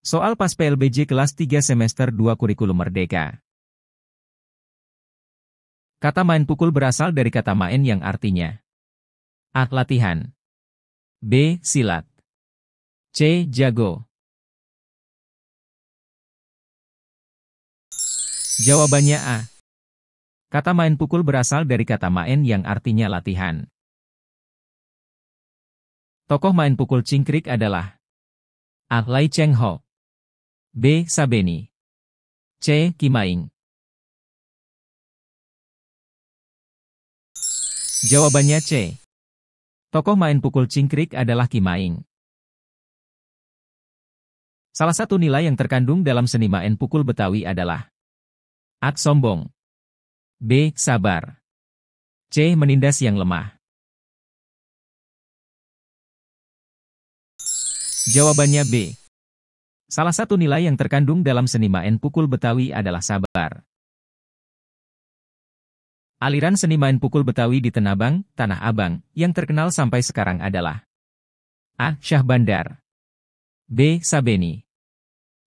Soal pas PLBJ kelas 3 semester 2 kurikulum merdeka. Kata main pukul berasal dari kata main yang artinya A. Latihan, B. Silat, C. Jago. Jawabannya A. Kata main pukul berasal dari kata main yang artinya latihan. Tokoh main pukul cingkrik adalah A. Lai Cheng Ho, B. Sabeni, C. Kimaing. Jawabannya C. Tokoh main pukul cingkrik adalah Kimaing. Salah satu nilai yang terkandung dalam seni main pukul Betawi adalah A. Sombong, B. Sabar, C. Menindas yang lemah. Jawabannya B. Salah satu nilai yang terkandung dalam seni main pukul Betawi adalah sabar. Aliran seni main pukul Betawi di Tenabang, Tanah Abang, yang terkenal sampai sekarang adalah A. Syah Bandar, B. Sabeni,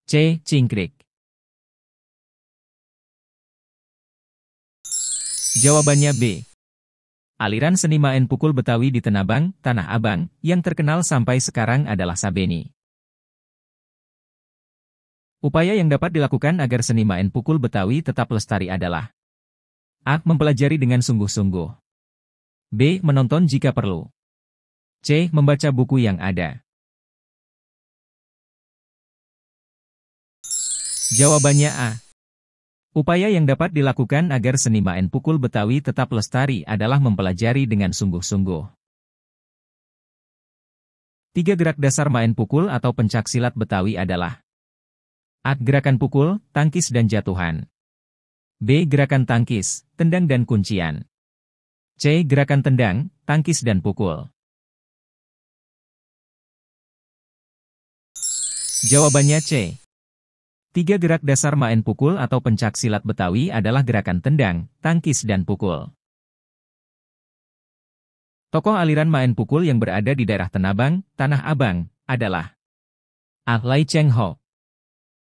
C. Cingkrik. Jawabannya B. Aliran seni main pukul Betawi di Tenabang, Tanah Abang, yang terkenal sampai sekarang adalah Sabeni. Upaya yang dapat dilakukan agar seni main pukul Betawi tetap lestari adalah A. Mempelajari dengan sungguh-sungguh, B. Menonton jika perlu, C. Membaca buku yang ada. Jawabannya A. Upaya yang dapat dilakukan agar seni main pukul Betawi tetap lestari adalah mempelajari dengan sungguh-sungguh. 3 gerak dasar main pukul atau pencaksilat Betawi adalah A. Gerakan pukul, tangkis dan jatuhan, B. Gerakan tangkis, tendang dan kuncian, C. Gerakan tendang, tangkis dan pukul. Jawabannya C. 3 gerak dasar main pukul atau pencaksilat Betawi adalah gerakan tendang, tangkis dan pukul. Tokoh aliran main pukul yang berada di daerah Tenabang, Tanah Abang, adalah A. Lai Cheng Ho,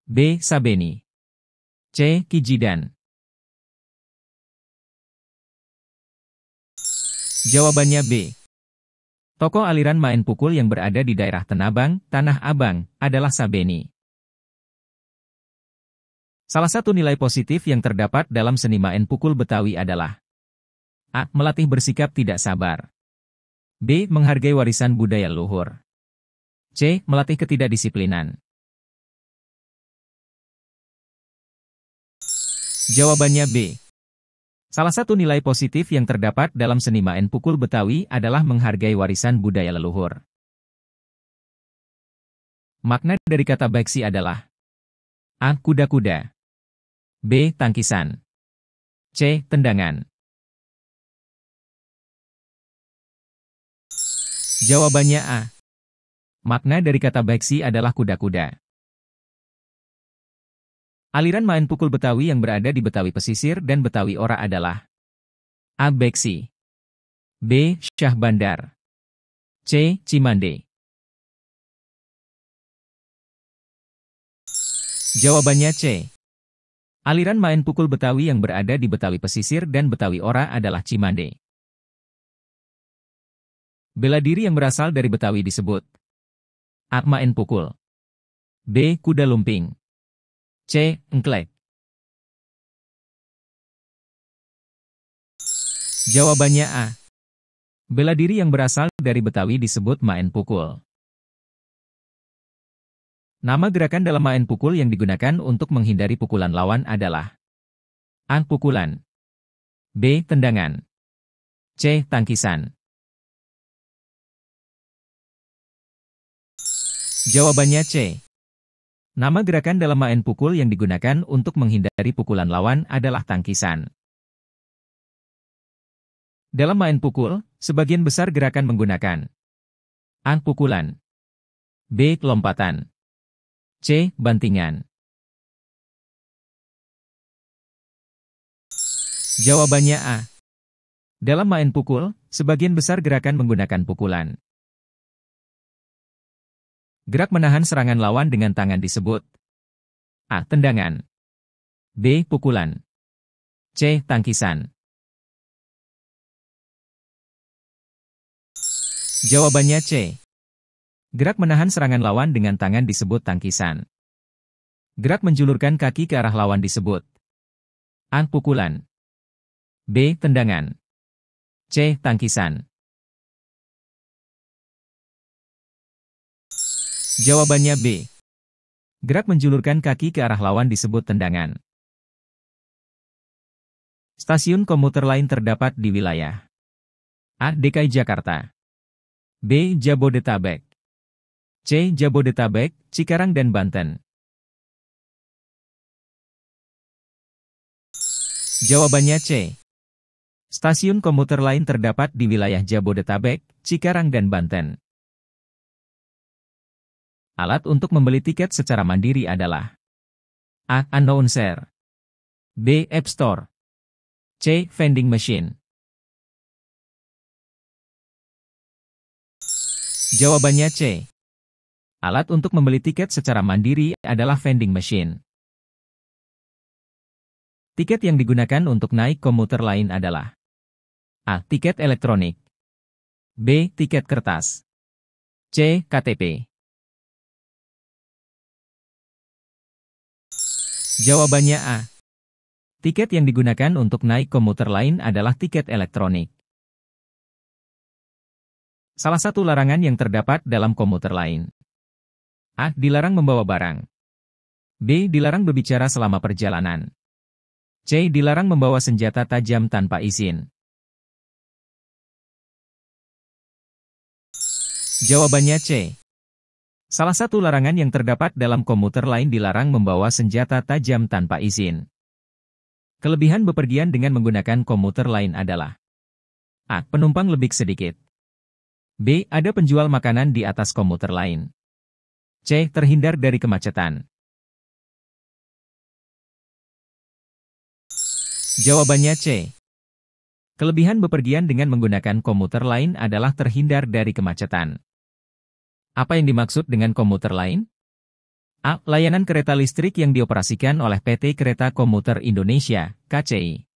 B. Sabeni, C. Kijidan. Jawabannya B. Tokoh aliran main pukul yang berada di daerah Tenabang, Tanah Abang, adalah Sabeni. Salah satu nilai positif yang terdapat dalam seni main pukul Betawi adalah A. Melatih bersikap tidak sabar, B. Menghargai warisan budaya leluhur, C. Melatih ketidakdisiplinan. Jawabannya B. Salah satu nilai positif yang terdapat dalam seni main pukul Betawi adalah menghargai warisan budaya leluhur. Makna dari kata beksi adalah A. Kuda-kuda, B. Tangkisan, C. Tendangan. Jawabannya A. Makna dari kata beksi adalah kuda-kuda. Aliran main pukul Betawi yang berada di Betawi Pesisir dan Betawi Ora adalah A. Beksi, B. Syah Bandar, C. Cimande. Jawabannya C. Aliran main pukul Betawi yang berada di Betawi Pesisir dan Betawi Ora adalah Cimande. Bela diri yang berasal dari Betawi disebut A. Main pukul, B. Kuda lumping, C. Engklek. Jawabannya A. Bela diri yang berasal dari Betawi disebut main pukul. Nama gerakan dalam main pukul yang digunakan untuk menghindari pukulan lawan adalah A. Pukulan, B. Tendangan, C. Tangkisan. Jawabannya C. Nama gerakan dalam main pukul yang digunakan untuk menghindari pukulan lawan adalah tangkisan. Dalam main pukul, sebagian besar gerakan menggunakan A. Pukulan, B. Lompatan, C. Bantingan. Jawabannya A. Dalam main pukul, sebagian besar gerakan menggunakan pukulan. Gerak menahan serangan lawan dengan tangan disebut A. Tendangan. B. Pukulan. C. Tangkisan. Jawabannya C. Gerak menahan serangan lawan dengan tangan disebut tangkisan. Gerak menjulurkan kaki ke arah lawan disebut A. Pukulan. B. Tendangan. C. Tangkisan. Jawabannya B. Gerak menjulurkan kaki ke arah lawan disebut tendangan. Stasiun komuter lain terdapat di wilayah A. DKI Jakarta. B. Jabodetabek. C. Jabodetabek, Cikarang dan Banten. Jawabannya C. Stasiun komuter lain terdapat di wilayah Jabodetabek, Cikarang dan Banten. Alat untuk membeli tiket secara mandiri adalah A. Announcer. B. App Store. C. Vending machine. Jawabannya C. Alat untuk membeli tiket secara mandiri adalah vending machine. Tiket yang digunakan untuk naik komuter lain adalah A. Tiket elektronik. B. Tiket kertas. C. KTP. Jawabannya A. Tiket yang digunakan untuk naik komuter lain adalah tiket elektronik. Salah satu larangan yang terdapat dalam komuter lain. A. Dilarang membawa barang. B. Dilarang berbicara selama perjalanan. C. Dilarang membawa senjata tajam tanpa izin. Jawabannya C. Salah satu larangan yang terdapat dalam komuter lain dilarang membawa senjata tajam tanpa izin. Kelebihan bepergian dengan menggunakan komuter lain adalah A. Penumpang lebih sedikit. B. Ada penjual makanan di atas komuter lain. C. Terhindar dari kemacetan. Jawabannya C. Kelebihan bepergian dengan menggunakan komuter lain adalah terhindar dari kemacetan. Apa yang dimaksud dengan komuter lain? A. Layanan kereta listrik yang dioperasikan oleh PT Kereta Komuter Indonesia, KCI.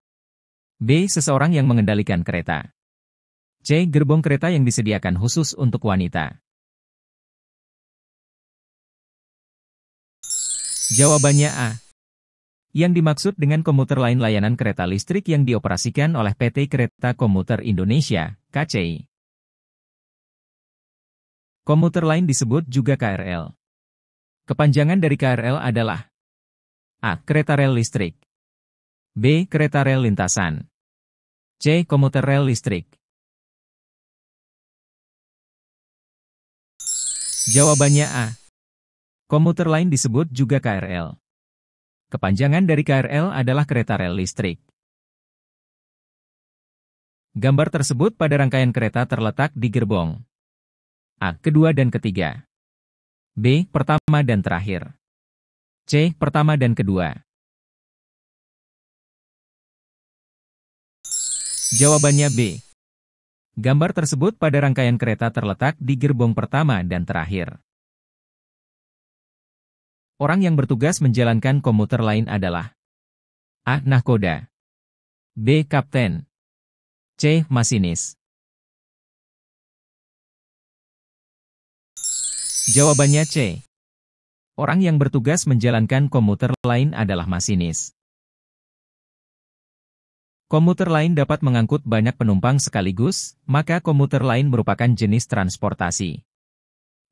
B. Seseorang yang mengendalikan kereta. C. Gerbong kereta yang disediakan khusus untuk wanita. Jawabannya A. Yang dimaksud dengan komuter lain layanan kereta listrik yang dioperasikan oleh PT Kereta Komuter Indonesia, KCI. Komuter lain disebut juga KRL. Kepanjangan dari KRL adalah A. Kereta rel listrik. B. Kereta rel lintasan. C. Komuter rel listrik. Jawabannya A. Komuter lain disebut juga KRL. Kepanjangan dari KRL adalah kereta rel listrik. Gambar tersebut pada rangkaian kereta terletak di gerbong A. Kedua dan ketiga. B. Pertama dan terakhir. C. Pertama dan kedua. Jawabannya B. Gambar tersebut pada rangkaian kereta terletak di gerbong pertama dan terakhir. Orang yang bertugas menjalankan komuter lain adalah A. Nahkoda. B. Kapten. C. Masinis. Jawabannya C. Orang yang bertugas menjalankan komuter lain adalah masinis. Komuter lain dapat mengangkut banyak penumpang sekaligus, maka komuter lain merupakan jenis transportasi.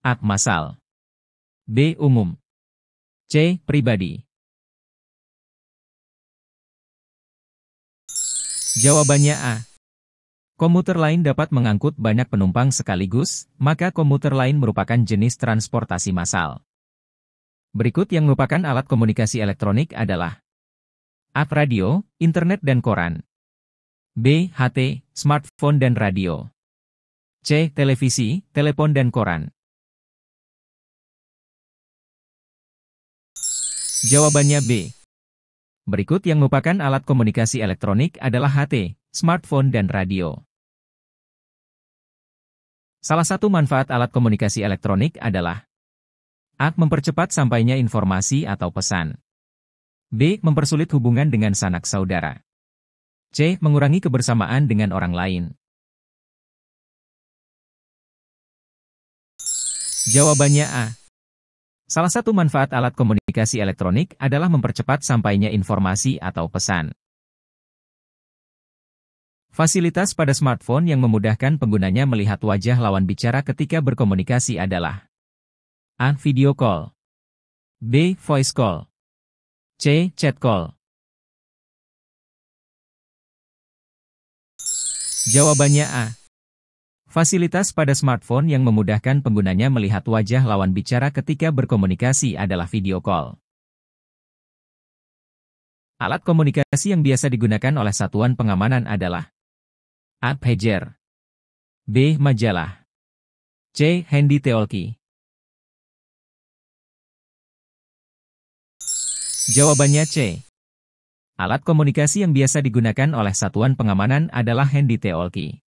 A. Massal. B. Umum. C. Pribadi. Jawabannya A. Komuter lain dapat mengangkut banyak penumpang sekaligus, maka komuter lain merupakan jenis transportasi massal. Berikut yang merupakan alat komunikasi elektronik adalah A. Radio, internet dan koran. B. HT, smartphone dan radio. C. Televisi, telepon dan koran. Jawabannya B. Berikut yang merupakan alat komunikasi elektronik adalah HT, smartphone dan radio. Salah satu manfaat alat komunikasi elektronik adalah A. Mempercepat sampainya informasi atau pesan. B. Mempersulit hubungan dengan sanak saudara. C. Mengurangi kebersamaan dengan orang lain. Jawabannya A. Salah satu manfaat alat komunikasi elektronik adalah mempercepat sampainya informasi atau pesan. Fasilitas pada smartphone yang memudahkan penggunanya melihat wajah lawan bicara ketika berkomunikasi adalah A. Video call. B. Voice call. C. Chat call. Jawabannya A. Fasilitas pada smartphone yang memudahkan penggunanya melihat wajah lawan bicara ketika berkomunikasi adalah video call. Alat komunikasi yang biasa digunakan oleh satuan pengamanan adalah A. Pager. B. Majalah. C. Handy talkie. Jawabannya C. Alat komunikasi yang biasa digunakan oleh satuan pengamanan adalah handy talkie.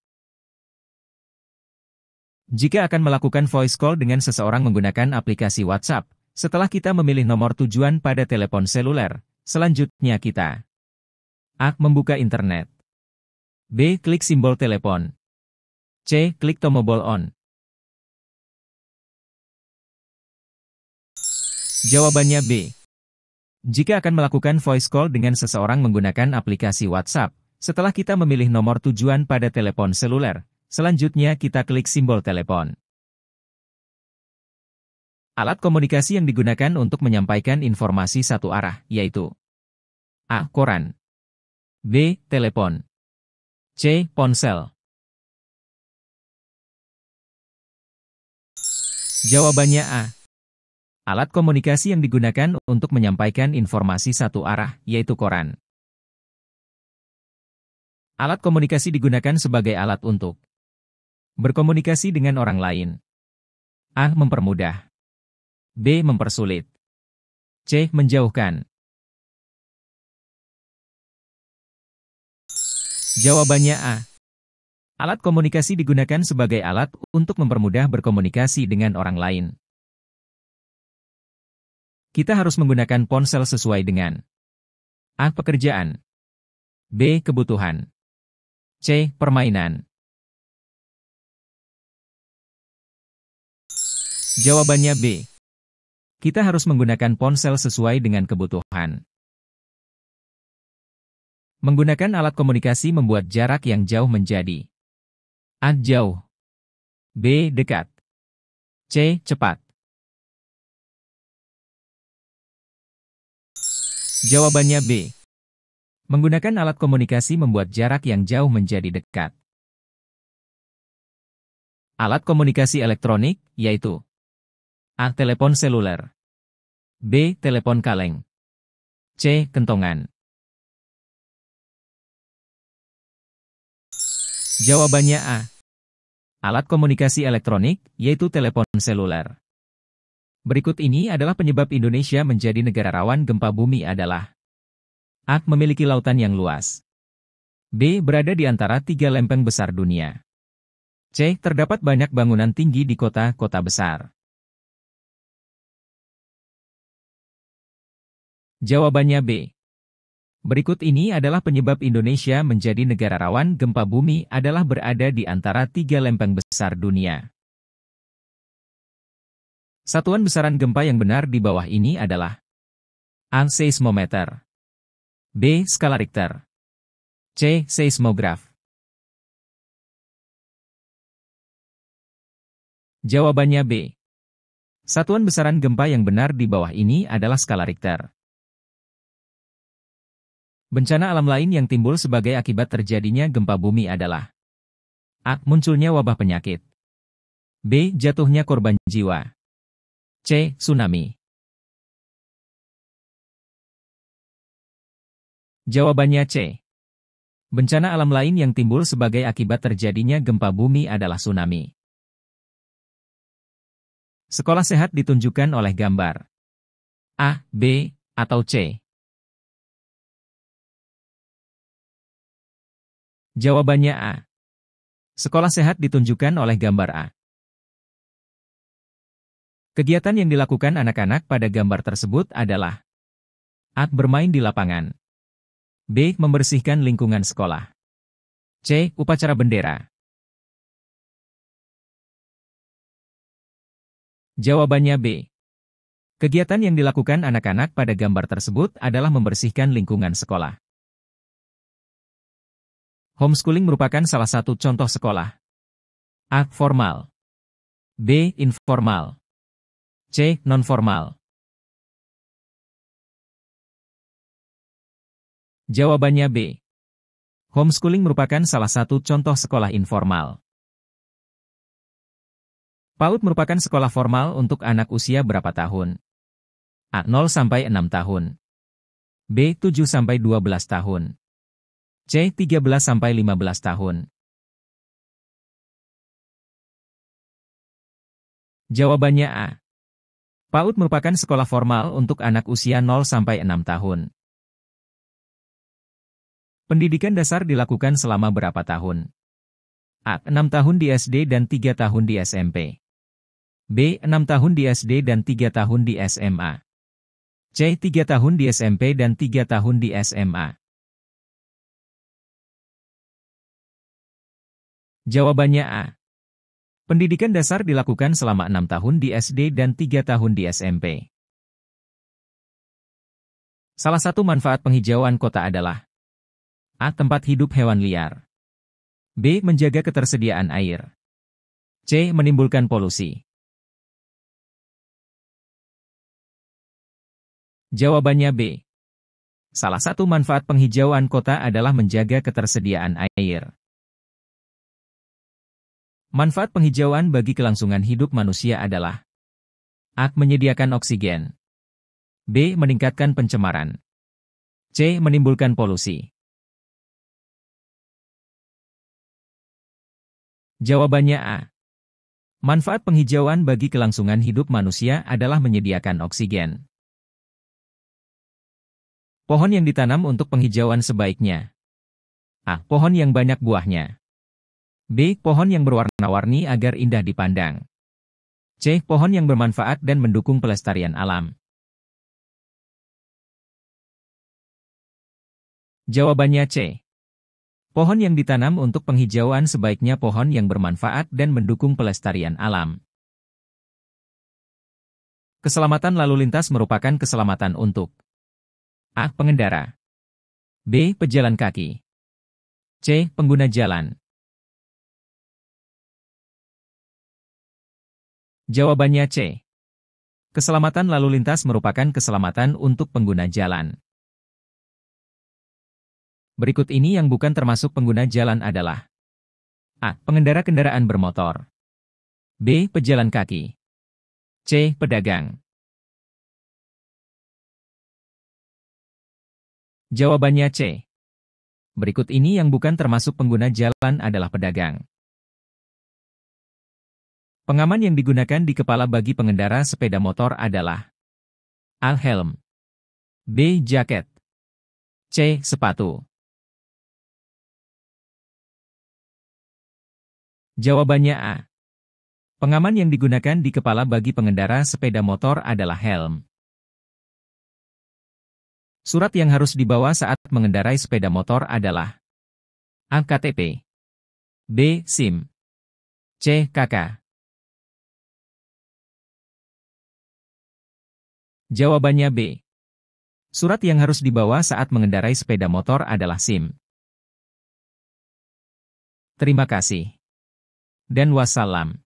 Jika akan melakukan voice call dengan seseorang menggunakan aplikasi WhatsApp, setelah kita memilih nomor tujuan pada telepon seluler, selanjutnya kita A. Membuka internet. B. Klik simbol telepon. C. Klik tombol on. Jawabannya B. Jika akan melakukan voice call dengan seseorang menggunakan aplikasi WhatsApp, setelah kita memilih nomor tujuan pada telepon seluler, selanjutnya kita klik simbol telepon. Alat komunikasi yang digunakan untuk menyampaikan informasi satu arah, yaitu A. Koran. B. Telepon. C. Ponsel. Jawabannya A. Alat komunikasi yang digunakan untuk menyampaikan informasi satu arah, yaitu koran. Alat komunikasi digunakan sebagai alat untuk berkomunikasi dengan orang lain. A. Mempermudah. B. Mempersulit. C. Menjauhkan. Jawabannya A. Alat komunikasi digunakan sebagai alat untuk mempermudah berkomunikasi dengan orang lain. Kita harus menggunakan ponsel sesuai dengan A. Pekerjaan. B. Kebutuhan. C. Permainan. Jawabannya B. Kita harus menggunakan ponsel sesuai dengan kebutuhan. Menggunakan alat komunikasi membuat jarak yang jauh menjadi A. Jauh. B. Dekat. C. Cepat. Jawabannya B. Menggunakan alat komunikasi membuat jarak yang jauh menjadi dekat. Alat komunikasi elektronik, yaitu A. Telepon seluler. B. Telepon kaleng. C. Kentongan. Jawabannya A. Alat komunikasi elektronik, yaitu telepon seluler. Berikut ini adalah penyebab Indonesia menjadi negara rawan gempa bumi adalah A. Memiliki lautan yang luas. B. Berada di antara 3 lempeng besar dunia. C. Terdapat banyak bangunan tinggi di kota-kota besar. Jawabannya B. Berikut ini adalah penyebab Indonesia menjadi negara rawan gempa bumi adalah berada di antara 3 lempeng besar dunia. Satuan besaran gempa yang benar di bawah ini adalah A. Seismometer. B. Skala Richter. C. Seismograf. Jawabannya B. Satuan besaran gempa yang benar di bawah ini adalah skala Richter. Bencana alam lain yang timbul sebagai akibat terjadinya gempa bumi adalah A. Munculnya wabah penyakit. B. Jatuhnya korban jiwa. C. Tsunami. Jawabannya C. Bencana alam lain yang timbul sebagai akibat terjadinya gempa bumi adalah tsunami. Sekolah sehat ditunjukkan oleh gambar A, B, atau C. Jawabannya A. Sekolah sehat ditunjukkan oleh gambar A. Kegiatan yang dilakukan anak-anak pada gambar tersebut adalah A. Bermain di lapangan. B. Membersihkan lingkungan sekolah. C. Upacara bendera. Jawabannya B. Kegiatan yang dilakukan anak-anak pada gambar tersebut adalah membersihkan lingkungan sekolah. Homeschooling merupakan salah satu contoh sekolah. A. Formal. B. Informal. C. Non-formal. Jawabannya B. Homeschooling merupakan salah satu contoh sekolah informal. PAUD merupakan sekolah formal untuk anak usia berapa tahun? A. 0-6 tahun. B. 7-12 tahun. C. 13-15 tahun. Jawabannya A. PAUD merupakan sekolah formal untuk anak usia 0-6 tahun. Pendidikan dasar dilakukan selama berapa tahun? A. 6 tahun di SD dan 3 tahun di SMP. B. 6 tahun di SD dan 3 tahun di SMA. C. 3 tahun di SMP dan 3 tahun di SMA. Jawabannya A. Pendidikan dasar dilakukan selama 6 tahun di SD dan 3 tahun di SMP. Salah satu manfaat penghijauan kota adalah A. Tempat hidup hewan liar. B. Menjaga ketersediaan air. C. Menimbulkan polusi. Jawabannya B. Salah satu manfaat penghijauan kota adalah menjaga ketersediaan air. Manfaat penghijauan bagi kelangsungan hidup manusia adalah A. Menyediakan oksigen. B. Meningkatkan pencemaran. C. Menimbulkan polusi. Jawabannya A. Manfaat penghijauan bagi kelangsungan hidup manusia adalah menyediakan oksigen. Pohon yang ditanam untuk penghijauan sebaiknya. A. Pohon yang banyak buahnya. B. Pohon yang berwarna-warni agar indah dipandang. C. Pohon yang bermanfaat dan mendukung pelestarian alam. Jawabannya C. Pohon yang ditanam untuk penghijauan sebaiknya pohon yang bermanfaat dan mendukung pelestarian alam. Keselamatan lalu lintas merupakan keselamatan untuk A. Pengendara. B. Pejalan kaki. C. Pengguna jalan. Jawabannya C. Keselamatan lalu lintas merupakan keselamatan untuk pengguna jalan. Berikut ini yang bukan termasuk pengguna jalan adalah A. Pengendara kendaraan bermotor. B. Pejalan kaki. C. Pedagang. Jawabannya C. Berikut ini yang bukan termasuk pengguna jalan adalah pedagang. Pengaman yang digunakan di kepala bagi pengendara sepeda motor adalah A. Helm. B. Jaket. C. Sepatu. Jawabannya A. Pengaman yang digunakan di kepala bagi pengendara sepeda motor adalah helm. Surat yang harus dibawa saat mengendarai sepeda motor adalah A. KTP. B. SIM. C. KK. Jawabannya B. Surat yang harus dibawa saat mengendarai sepeda motor adalah SIM. Terima kasih. Dan wassalam.